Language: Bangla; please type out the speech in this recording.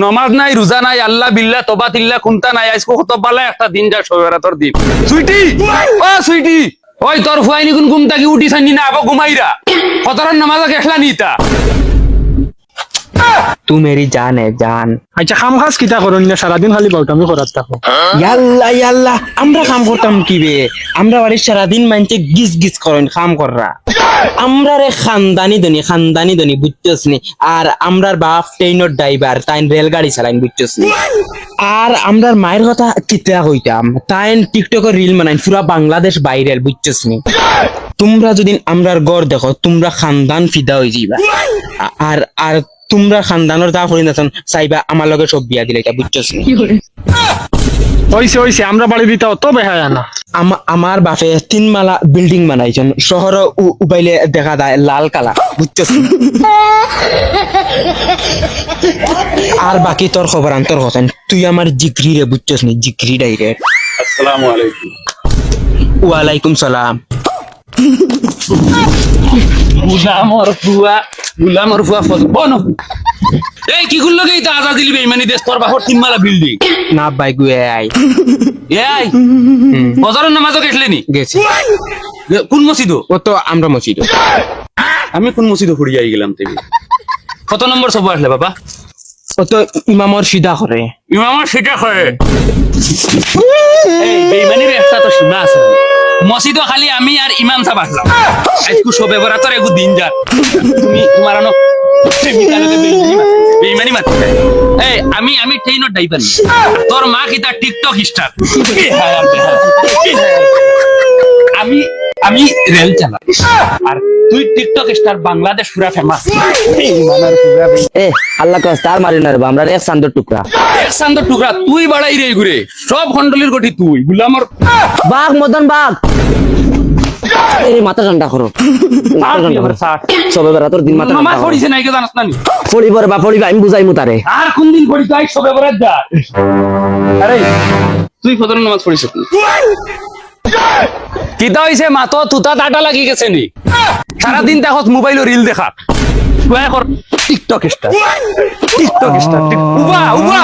নমাজ নাই রোজা নাই আল্লাহ বিল্লাহ তবা তিল্লা কুন্তা নাই আজকে কত বালা একটা দিন যা সবেরাতর দিন সুইটি ও সুইটি ওই তোর ফুয়াইনি কোন ঘুম থাকি উঠিছানি না আবার ঘুমাইরা কতরান নামাজ গেছলা নিতা तू मेरी जान है जान আচ্ছা কাম কাজ কিতা করো না সারাদিন খালি বাউটামি করার থাকো ইয়াল্লা ইয়াল্লা আমরা কাম করতাম কি বে আমরা বাড়ির সারাদিন মানতে গিজ গিজ করেন কাম কররা আমরা রে খানদানি দনি বুঝছস নি আর আমরার বাপ ট্রেনের ড্রাইভার তাই রেলগাড়ি চালাইন বুঝছস নি আর আমরার মায়ের কথা কিতা কইতাম তাই টিকটকের রিল বানাইন পুরা বাংলাদেশ ভাইরাল বুঝছস নি তোমরা যদি আমরার গড় দেখো তোমরা খানদান ফিদা হয়ে যাইবা আর আর তোমরা খানদানের দা করি নাচন চাইবা আমার লগে সব বিয়া দিলে এটা বুঝছস নি হইছে আমরা বাড়ি দিতে অত বেহায় না আমার বাপে 3 মালা বিল্ডিং বানাইছেন শহর উবাইলে দেখা যায় লাল কালা বুঝছস নি? আর বাকি তোর খবর আন্তর হতেন তুই আমার জিগরি রে বুঝছস নি জিগরি ডাইরেক্ট আসসালামু আলাইকুম ওয়ালাইকুম সালাম গুলামর ফুয়া বনো এই কি গুলো গেই তা আজা দিলি বেইমানি দেশ তোর বাহর তিনমালা বিল্ডিং না ভাই গুয়ে আই এই বজরের নামাজও গেছলেনি গেছি কোন মসজিদ ও তো আমরা মসজিদ আমি কোন মসজিদ পড়ি যাই গেলাম তেবি কত নম্বর সব আসলে বাবা ও তো ইমামর সিধা করে ইমাম সেটা করে এই বেইমানির একটা তো সীমা আছে মসজিদও খালি আমি আর ইমাম সাহেব আসলাম আজকে সবে বরাতর এগু দিন যা তুমি তোমার আনো বেইমানি মাত এই আমি ট্রেনের ড্রাইভার তোর মা কি তার টিকটক স্টার আমি রেল চালাই আর তুই টিকটক স্টার বাংলাদেশ পুরা ফেমাস এ আল্লাহ কস তার মারি না রে আমরা এক চান্দর টুকরা এক চান্দর টুকরা তুই বাড়াই রে ঘুরে সব খন্ডলির গঠি তুই গুলামর বাঘ মদন বাঘ এরে মাথা ঠান্ডা করো সবে বেড়া তোর দিন মাথা মামা পড়িছে নাই কে জানাস না নি পড়িব রে বা পড়িব আমি বুঝাইমু তারে আর কোন দিন পড়ি তুই সবে বরাত যা আরে তুই ফজর নামাজ পড়িস কিতা হইছে মাতো তুতা টাটা লাগি গেছে নি সারা দিন দেখত মোবাইল রিল দেখা টিকটক স্টার উবা